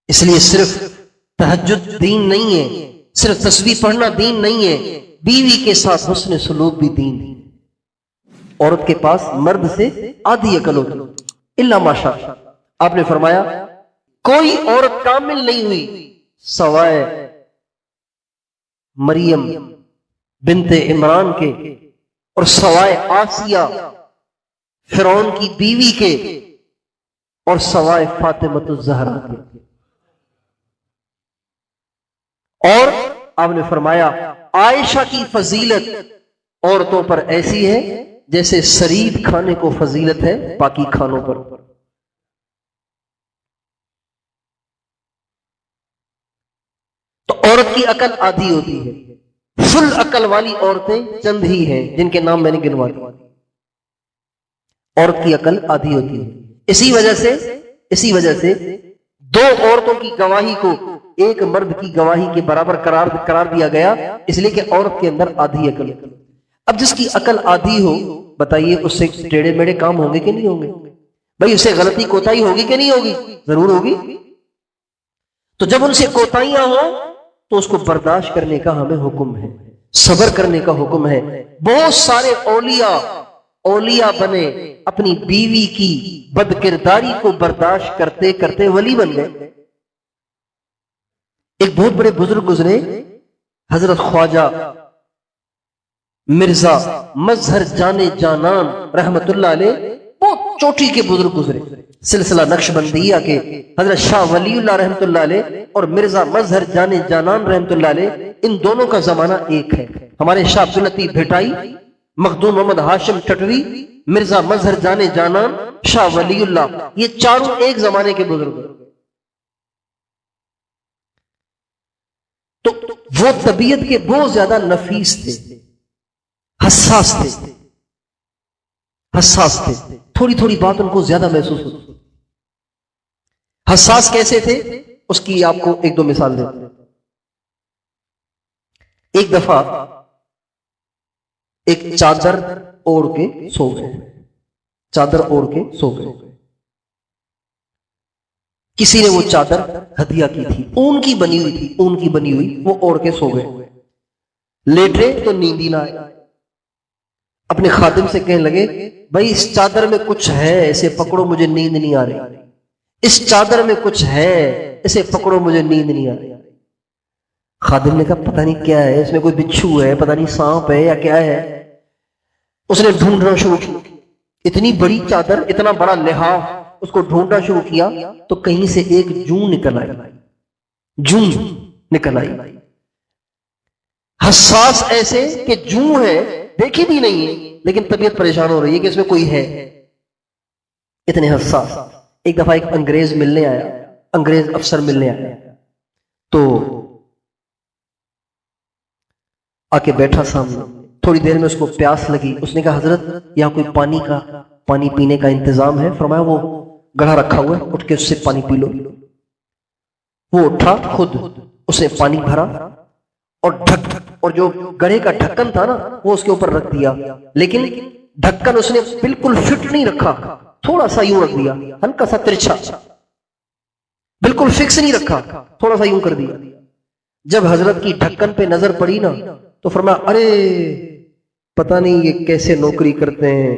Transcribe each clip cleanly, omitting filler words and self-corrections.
اس لیے صرف تہجد دین نہیں ہے، صرف تسبیح پڑھنا دین نہیں ہے، بیوی کے ساتھ حسن سلوک بھی دین ہے۔ عورت کے پاس مرد سے آدھی عقل ہوتی الا ماشاء اللہ۔ آپ نے فرمایا کوئی عورت کامل نہیں ہوئی سوائے مریم بنت عمران کے اور سوائے آسیہ فرعون کی بیوی کے اور سوائے فاطمۃ الزہرا کے۔ اور آپ نے فرمایا عائشہ کی فضیلت عورتوں پر ایسی ہے جیسے سرید کھانے کو فضیلت ہے باقی کھانوں پر۔ تو عورت کی عقل آدھی ہوتی ہے، فل عقل والی عورتیں چند ہی ہیں جن کے نام میں نے گنوا دیا۔ عورت کی عقل آدھی ہوتی ہے، اسی وجہ سے دو عورتوں کی گواہی کو ایک مرد کی گواہی کے برابر قرار دیا گیا، اس لیے کہ عورت کے اندر آدھی عقل ہے۔ اب جس کی عقل آدھی ہو بتائیے اس سے ٹیڑے میڑے کام ہوں گے کہ نہیں ہوں گے؟ بھائی اس سے غلطی کوتاہی ہوگی کہ نہیں ہوگی؟ ضرور ہوگی۔ تو جب ان سے کوتاہیاں ہوں تو اس کو برداشت کرنے کا ہمیں حکم ہے، صبر کرنے کا حکم ہے۔ بہت سارے اولیاء بنے اپنی بیوی کی بد کرداری کو برداشت کرتے کرتے ولی بن گئے۔ ایک بہت بڑے بزرگ گزرے حضرت خواجہ مرزا مظہر جان جانان رحمت اللہ علیہ، بہت چوٹی کے بزرگ گزرے۔ سلسلہ نقشبندیہ کے حضرت شاہ ولی اللہ رحمت اللہ علیہ اور مرزا مظہر جان جانان رحمت اللہ علیہ، ان دونوں کا زمانہ ایک ہے۔ ہمارے شاہ عبداللطیف بھٹائی، مخدوم محمد ہاشم ٹٹوی، مرزا مظہر جان جانان، شاہ ولی اللہ، یہ چاروں ایک زمانے کے بزرگ ہیں۔ تو وہ طبیعت کے بہت زیادہ نفیس تھے، حساس تھے، تھوڑی تھوڑی بات ان کو زیادہ محسوس ہوتی۔ حساس کیسے تھے اس کی آپ کو ایک دو مثال دیتے ہیں۔ ایک دفعہ ایک چادر اوڑھ کے سو گئے، کسی نے وہ چادر ہدیہ کی تھی، اون کی بنی ہوئی وہ اوڑھ کے سو گئے۔ لیٹے تو نیند ہی نہ آئے، اپنے خادم سے کہنے لگے بھائی اس چادر میں کچھ ہے اسے پکڑو مجھے نیند نہیں آ رہی، اس چادر میں کچھ ہے اسے پکڑو مجھے نیند نہیں آ رہی۔ خادم نے کہا پتہ نہیں کیا ہے، اس میں کوئی بچھو ہے، پتہ نہیں سانپ ہے یا کیا ہے۔ اس نے ڈھونڈنا شروع کیا، اتنی بڑی چادر، اتنا بڑا لحاف، اس کو ڈھونڈنا شروع کیا تو کہیں سے ایک جون نکل آئی، حساس ایسے کہ جون ہے، دیکھی بھی نہیں ہے لیکن طبیعت پریشان ہو رہی ہے کہ اس میں کوئی ہے، اتنے حساس۔ ایک دفعہ ایک انگریز افسر ملنے آیا تو آ کے بیٹھا سامنے، تھوڑی دیر میں اس کو پیاس لگی، اس نے کہا حضرت یہاں کوئی پانی پینے کا انتظام ہے؟ فرمایا وہ گڑھا رکھا ہوا ہے، اٹھ کے اس سے پانی پی لو۔ وہ اٹھا، خود اس نے پانی بھرا اور جو گڑھے کا ڈھکن تھا نا وہ اس کے اوپر رکھ دیا، لیکن ڈھکن اس نے بالکل فٹ نہیں رکھا، تھوڑا سا یوں رکھ دیا، ہلکا سا ترچھا، بالکل فکس نہیں رکھا، تھوڑا سا یوں کر دیا۔ جب حضرت کی ڈھکن پہ نظر پڑی نا تو فرمایا ارے پتہ نہیں یہ کیسے نوکری کرتے ہیں،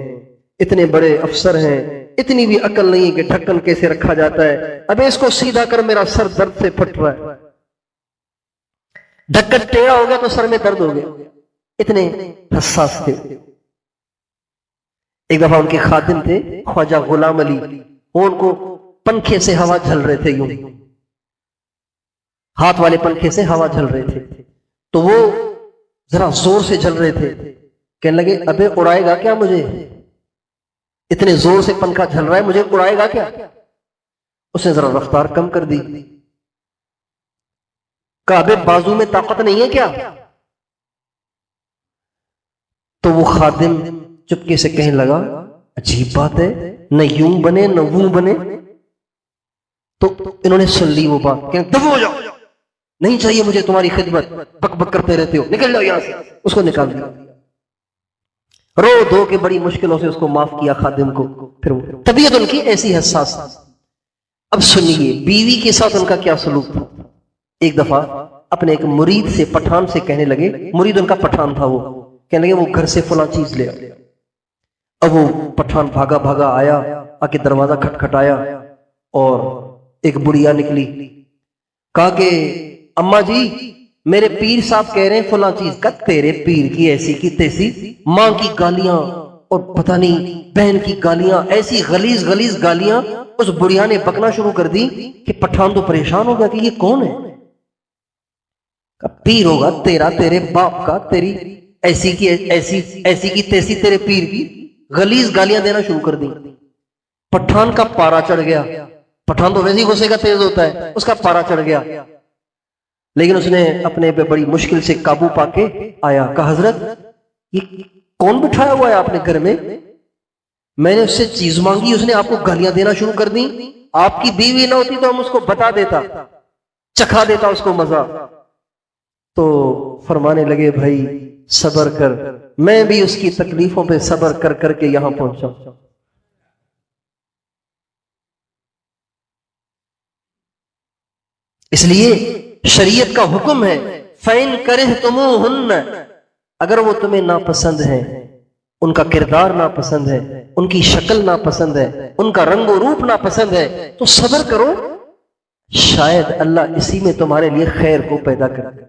اتنے بڑے افسر ہیں، اتنی بھی عقل نہیں کہ ڈھکن کیسے رکھا جاتا ہے، اب اس کو سیدھا کر، میرا سر درد سے پھٹ رہا ہے۔ ڈھکن ٹیڑھا ہو گیا تو سر میں درد ہو گیا، اتنے حساس تھے۔ ایک دفعہ ان کے خادم تھے خواجہ غلام علی، وہ ان کو پنکھے سے ہوا جھل رہے تھے، یوں ہاتھ والے پنکھے سے ہوا جھل رہے تھے، تو وہ ذرا زور سے جھل رہے تھے، کہنے لگے ابے اڑائے گا کیا مجھے، اتنے زور سے پنکھا جھل رہا ہے مجھے اڑائے گا کیا؟ اس نے ذرا رفتار کم کر دی، کہا ابے بازو میں طاقت نہیں ہے کیا؟ تو وہ خادم چپکے سے کہنے لگا عجیب بات ہے، نہ یوں بنے نہ وہ بنے۔ تو انہوں نے سن لی وہ بات، کہ دفع ہو جاؤ، نہیں چاہیے مجھے تمہاری خدمت، بک بک کرتے رہتے ہو، نکل جاؤ یہاں سے۔ اس کو نکال دیا، رو دھو کے بڑی مشکلوں سے اس کو معاف کیا خادم کو۔ پھر وہ طبیعت ان کی ایسی حساس، اب سنیے بیوی کے ساتھ ان کا کیا سلوک تھا. ایک دفعہ اپنے ایک مرید سے پٹھان سے کہنے لگے، مرید ان کا پٹھان تھا، وہ کہنے لگے وہ گھر سے فلاں چیز لے. اب وہ پٹھان بھاگا بھاگا آیا، آ کے دروازہ کھٹکھٹایا اور ایک بڑھیا نکلی. کہا کہ اماں جی میرے پیر صاحب کہہ رہے ہیں فلاں چیز کا. تیرے پیر کی ایسی کی تیسی، ماں کی گالیاں اور پتہ نہیں بہن کی گالیاں، ایسی غلیظ غلیظ گالیاں اس بڑھیا نے بکنا شروع کر دی کہ پٹھان تو پریشان ہو گیا کہ یہ کون ہے. پیر ہوگا تیرا، تیرے باپ کا، تیری ایسی کی ایسی، ایسی کی تیسی تیرے پیر کی. غلیظ گالیاں دینا شروع کر دی. پٹھان کا پارا چڑھ گیا. پٹھان تو ویسے ہی غصے کا تیز ہوتا ہے، اس کا پارا چڑھ گیا. لیکن اس نے اپنے پہ بڑی مشکل سے قابو پا کے آیا. کہا حضرت یہ کون بٹھایا ہوا ہے آپ نے گھر میں نے اس سے چیز مانگی، اس نے آپ کو گالیاں دینا شروع کر دی. آپ کی بیوی نہ ہوتی تو ہم اس کو بتا دیتا، چکھا دیتا اس کو مزہ. تو فرمانے لگے بھائی صبر کر، میں بھی اس کی تکلیفوں پہ صبر کر کر کے یہاں پہنچا. اس لیے شریعت کا حکم ہے فَإِن كَرِهْتُمُوهُنَّ، اگر وہ تمہیں ناپسند ہیں، ان کا کردار ناپسند ہے، ان کی شکل ناپسند ہے، ان کا رنگ و روپ ناپسند ہے، تو صبر کرو، شاید اللہ اسی میں تمہارے لیے خیر کو پیدا کرے.